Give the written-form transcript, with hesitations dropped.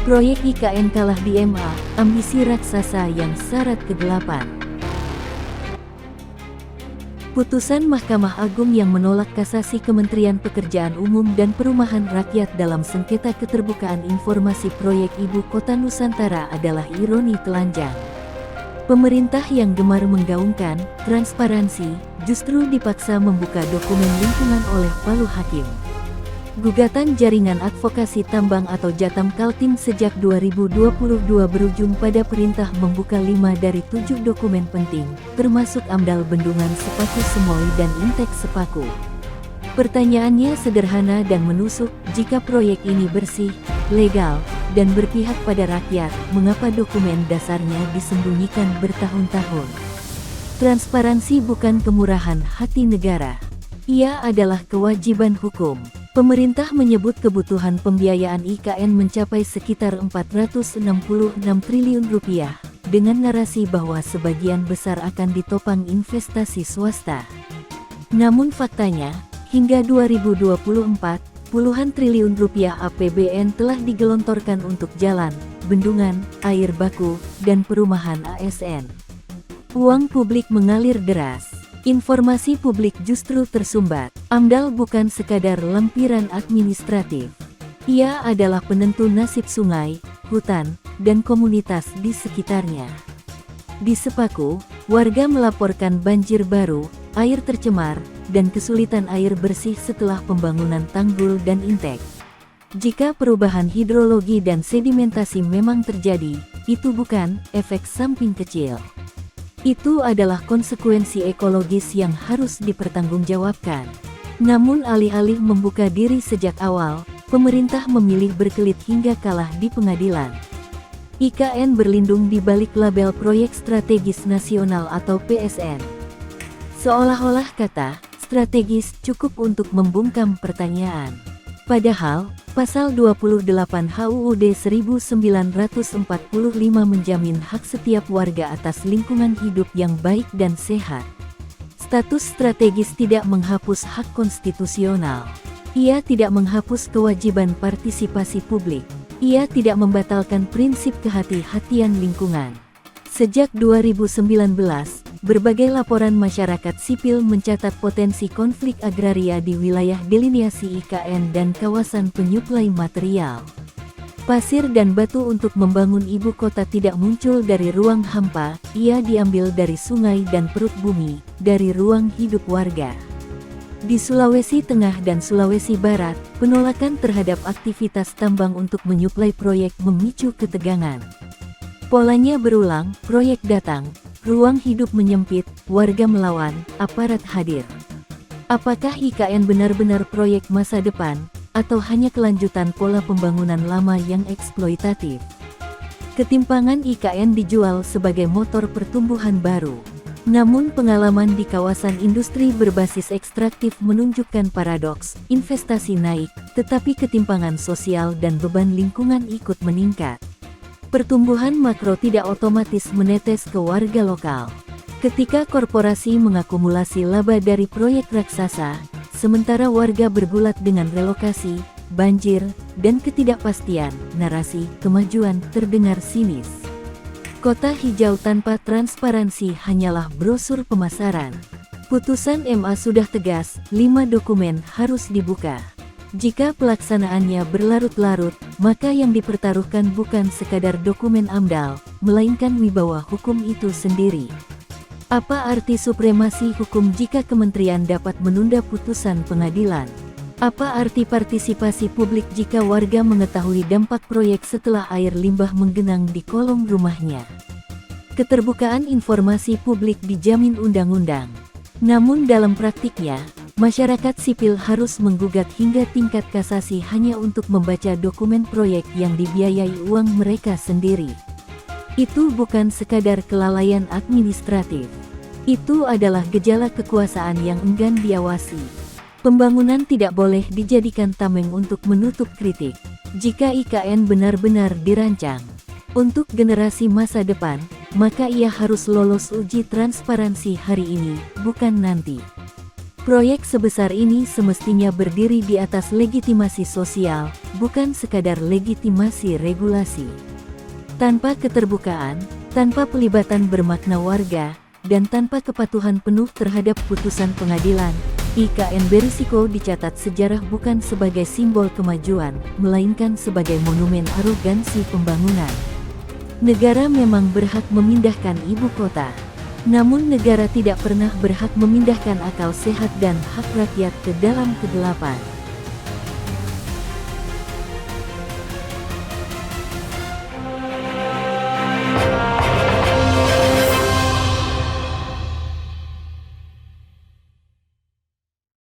Proyek IKN kalah di MA, ambisi raksasa yang syarat ke-8. Putusan Mahkamah Agung yang menolak kasasi Kementerian Pekerjaan Umum dan Perumahan Rakyat dalam sengketa keterbukaan informasi proyek Ibu Kota Nusantara adalah ironi telanjang. Pemerintah yang gemar menggaungkan transparansi justru dipaksa membuka dokumen lingkungan oleh palu hakim. Gugatan Jaringan Advokasi Tambang atau Jatam Kaltim sejak 2022 berujung pada perintah membuka 5 dari 7 dokumen penting, termasuk AMDAL Bendungan Sepaku Semoy dan Intek Sepaku. Pertanyaannya sederhana dan menusuk, jika proyek ini bersih, legal, dan berpihak pada rakyat, mengapa dokumen dasarnya disembunyikan bertahun-tahun? Transparansi bukan kemurahan hati negara. Ia adalah kewajiban hukum. Pemerintah menyebut kebutuhan pembiayaan IKN mencapai sekitar Rp466 triliun, dengan narasi bahwa sebagian besar akan ditopang investasi swasta. Namun faktanya, hingga 2024, puluhan triliun rupiah APBN telah digelontorkan untuk jalan, bendungan, air baku, dan perumahan ASN. Uang publik mengalir deras. Informasi publik justru tersumbat. AMDAL bukan sekadar lampiran administratif. Ia adalah penentu nasib sungai, hutan, dan komunitas di sekitarnya. Di Sepaku, warga melaporkan banjir baru, air tercemar, dan kesulitan air bersih setelah pembangunan tanggul dan intek. Jika perubahan hidrologi dan sedimentasi memang terjadi, itu bukan efek samping kecil. Itu adalah konsekuensi ekologis yang harus dipertanggungjawabkan. Namun alih-alih membuka diri sejak awal, pemerintah memilih berkelit hingga kalah di pengadilan. IKN berlindung di balik label Proyek Strategis Nasional atau PSN. Seolah-olah kata strategis cukup untuk membungkam pertanyaan. Padahal, Pasal 28 HUUD 1945 menjamin hak setiap warga atas lingkungan hidup yang baik dan sehat. Status strategis tidak menghapus hak konstitusional. Ia tidak menghapus kewajiban partisipasi publik. Ia tidak membatalkan prinsip kehati-hatian lingkungan. Sejak 2019, berbagai laporan masyarakat sipil mencatat potensi konflik agraria di wilayah delineasi IKN dan kawasan penyuplai material. Pasir dan batu untuk membangun ibu kota tidak muncul dari ruang hampa, ia diambil dari sungai dan perut bumi, dari ruang hidup warga. Di Sulawesi Tengah dan Sulawesi Barat, penolakan terhadap aktivitas tambang untuk menyuplai proyek memicu ketegangan. Polanya berulang, proyek datang, ruang hidup menyempit, warga melawan, aparat hadir. Apakah IKN benar-benar proyek masa depan, atau hanya kelanjutan pola pembangunan lama yang eksploitatif? Ketimpangan IKN dijual sebagai motor pertumbuhan baru. Namun pengalaman di kawasan industri berbasis ekstraktif menunjukkan paradoks, investasi naik, tetapi ketimpangan sosial dan beban lingkungan ikut meningkat. Pertumbuhan makro tidak otomatis menetes ke warga lokal. Ketika korporasi mengakumulasi laba dari proyek raksasa, sementara warga bergulat dengan relokasi, banjir, dan ketidakpastian, narasi kemajuan terdengar sinis. Kota hijau tanpa transparansi hanyalah brosur pemasaran. Putusan MA sudah tegas, 5 dokumen harus dibuka. Jika pelaksanaannya berlarut-larut, maka yang dipertaruhkan bukan sekadar dokumen AMDAL, melainkan wibawa hukum itu sendiri. Apa arti supremasi hukum jika kementerian dapat menunda putusan pengadilan? Apa arti partisipasi publik jika warga mengetahui dampak proyek setelah air limbah menggenang di kolong rumahnya? Keterbukaan informasi publik dijamin undang-undang. Namun dalam praktiknya, masyarakat sipil harus menggugat hingga tingkat kasasi hanya untuk membaca dokumen proyek yang dibiayai uang mereka sendiri. Itu bukan sekadar kelalaian administratif. Itu adalah gejala kekuasaan yang enggan diawasi. Pembangunan tidak boleh dijadikan tameng untuk menutup kritik. Jika IKN benar-benar dirancang untuk generasi masa depan, maka ia harus lolos uji transparansi hari ini, bukan nanti. Proyek sebesar ini semestinya berdiri di atas legitimasi sosial, bukan sekadar legitimasi regulasi. Tanpa keterbukaan, tanpa pelibatan bermakna warga, dan tanpa kepatuhan penuh terhadap putusan pengadilan, IKN berisiko dicatat sejarah bukan sebagai simbol kemajuan, melainkan sebagai monumen arogansi pembangunan. Negara memang berhak memindahkan ibu kota. Namun negara tidak pernah berhak memindahkan akal sehat dan hak rakyat ke dalam kegelapan.